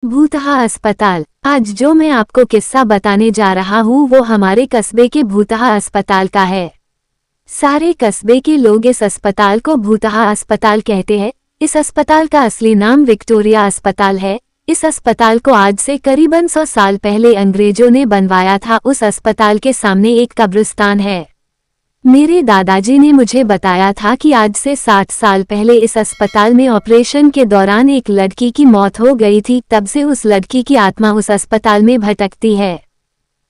भूतहा अस्पताल। आज जो मैं आपको किस्सा बताने जा रहा हूँ वो हमारे कस्बे के भूतहा अस्पताल का है। सारे कस्बे के लोग इस अस्पताल को भूतहा अस्पताल कहते हैं। इस अस्पताल का असली नाम विक्टोरिया अस्पताल है। इस अस्पताल को आज से करीबन 100 साल पहले अंग्रेजों ने बनवाया था। उस अस्पताल के सामने एक कब्रिस्तान है। मेरे दादाजी ने मुझे बताया था कि आज से 60 साल पहले इस अस्पताल में ऑपरेशन के दौरान एक लड़की की मौत हो गई थी। तब से उस लड़की की आत्मा उस अस्पताल में भटकती है।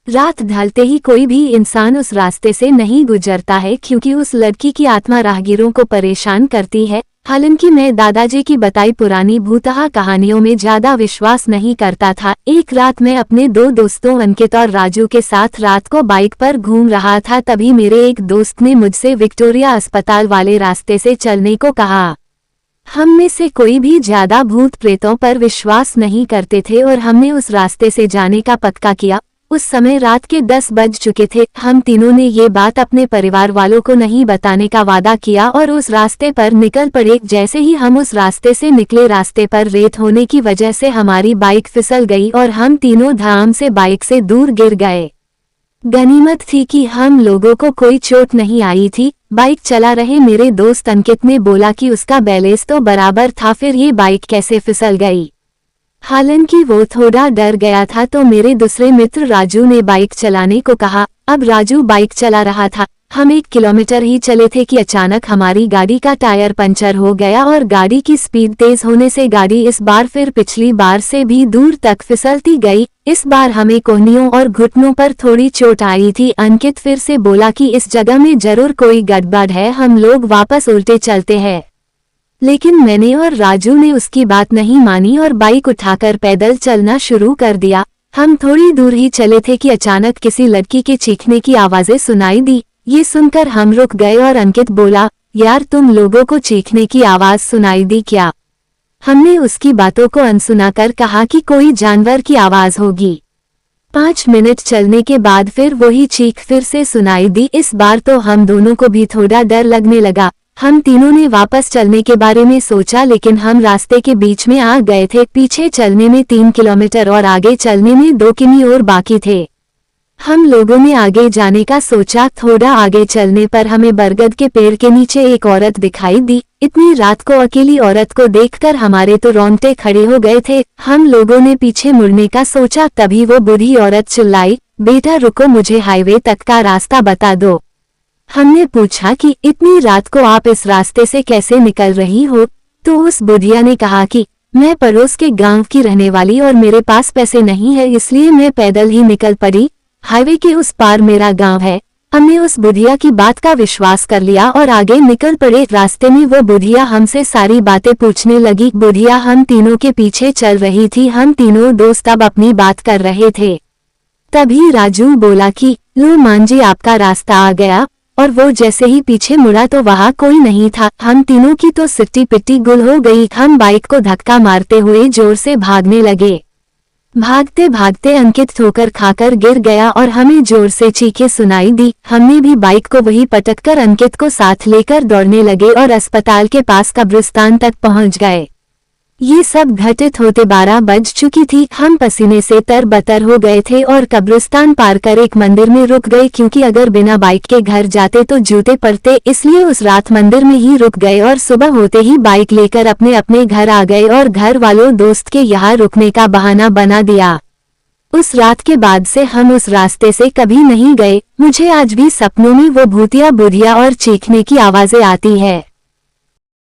रात ढलते ही कोई भी इंसान उस रास्ते से नहीं गुजरता है क्योंकि उस लड़की की आत्मा राहगीरों को परेशान करती है। हालांकि मैं दादाजी की बताई पुरानी भूतहा कहानियों में ज्यादा विश्वास नहीं करता था। एक रात मैं अपने 2 दोस्तों अंकित और राजू के साथ रात को बाइक पर घूम रहा था। तभी मेरे एक दोस्त ने मुझसे विक्टोरिया अस्पताल वाले रास्ते से चलने को कहा। हम में से कोई भी ज्यादा भूत प्रेतों पर विश्वास नहीं करते थे और हमने उस रास्ते से जाने का पक्का किया। उस समय रात के 10 बज चुके थे। हम तीनों ने ये बात अपने परिवार वालों को नहीं बताने का वादा किया और उस रास्ते पर निकल पड़े। जैसे ही हम उस रास्ते से निकले, रास्ते पर रेत होने की वजह से हमारी बाइक फिसल गई और हम तीनों धड़ाम से बाइक से दूर गिर गए। गनीमत थी कि हम लोगों को कोई चोट नहीं आई थी। बाइक चला रहे मेरे दोस्त अंकित ने बोला कि उसका बैलेंस तो बराबर था, फिर ये बाइक कैसे फिसल गई। हालांकि वो थोड़ा डर गया था तो मेरे दूसरे मित्र राजू ने बाइक चलाने को कहा। अब राजू बाइक चला रहा था। हम 1 किलोमीटर ही चले थे कि अचानक हमारी गाड़ी का टायर पंचर हो गया और गाड़ी की स्पीड तेज होने से गाड़ी इस बार फिर पिछली बार से भी दूर तक फिसलती गई। इस बार हमें कोहनियों और घुटनों पर थोड़ी चोट आई थी। अंकित फिर से बोला कि इस जगह में जरूर कोई गड़बड़ है, हम लोग वापस उल्टे चलते हैं। लेकिन मैंने और राजू ने उसकी बात नहीं मानी और बाइक उठाकर पैदल चलना शुरू कर दिया। हम थोड़ी दूर ही चले थे कि अचानक किसी लड़की के चीखने की आवाजें सुनाई दी। ये सुनकर हम रुक गए और अंकित बोला, यार तुम लोगों को चीखने की आवाज सुनाई दी क्या? हमने उसकी बातों को अनसुना कर कहा कि कोई जानवर की आवाज होगी। 5 मिनट चलने के बाद फिर वही चीख फिर से सुनाई दी। इस बार तो हम दोनों को भी थोड़ा डर लगने लगा। हम तीनों ने वापस चलने के बारे में सोचा, लेकिन हम रास्ते के बीच में आ गए थे। पीछे चलने में 3 किलोमीटर और आगे चलने में 2 किमी और बाकी थे। हम लोगों ने आगे जाने का सोचा। थोड़ा आगे चलने पर हमें बरगद के पेड़ के नीचे एक औरत दिखाई दी। इतनी रात को अकेली औरत को देखकर हमारे तो रोंगटे खड़े हो गए थे। हम लोगों ने पीछे मुड़ने का सोचा, तभी वो बूढ़ी औरत चिल्लाई, बेटा रुको, मुझे हाईवे तक का रास्ता बता दो। हमने पूछा कि इतनी रात को आप इस रास्ते से कैसे निकल रही हो? तो उस बुढ़िया ने कहा कि मैं पड़ोस के गांव की रहने वाली और मेरे पास पैसे नहीं है, इसलिए मैं पैदल ही निकल पड़ी। हाईवे के उस पार मेरा गांव है। हमने उस बुढ़िया की बात का विश्वास कर लिया और आगे निकल पड़े। रास्ते में वो बुढ़िया हमसे सारी बातें पूछने लगी। बुढ़िया हम तीनों के पीछे चल रही थी। हम तीनों दोस्त अब अपनी बात कर रहे थे। तभी राजू बोला कि लो मान जी, आपका रास्ता आ गया। और वो जैसे ही पीछे मुड़ा तो वहां कोई नहीं था। हम तीनों की तो सिट्टी पिट्टी गुल हो गई। हम बाइक को धक्का मारते हुए जोर से भागने लगे। भागते भागते अंकित ठोकर खाकर गिर गया और हमें जोर से चीखें सुनाई दी। हमने भी बाइक को वही पटककर अंकित को साथ लेकर दौड़ने लगे और अस्पताल के पास कब्रिस्तान तक पहुंच गए। ये सब घटित होते 12 बज चुकी थी। हम पसीने से तरबतर हो गए थे और कब्रिस्तान पार कर एक मंदिर में रुक गए, क्योंकि अगर बिना बाइक के घर जाते तो जूते पड़ते। इसलिए उस रात मंदिर में ही रुक गए और सुबह होते ही बाइक लेकर अपने अपने घर आ गए और घर वालों दोस्त के यहाँ रुकने का बहाना बना दिया। उस रात के बाद से हम उस रास्ते से कभी नहीं गए। मुझे आज भी सपनों में वो भूतिया बुढ़िया और चीखने की आवाजें आती है।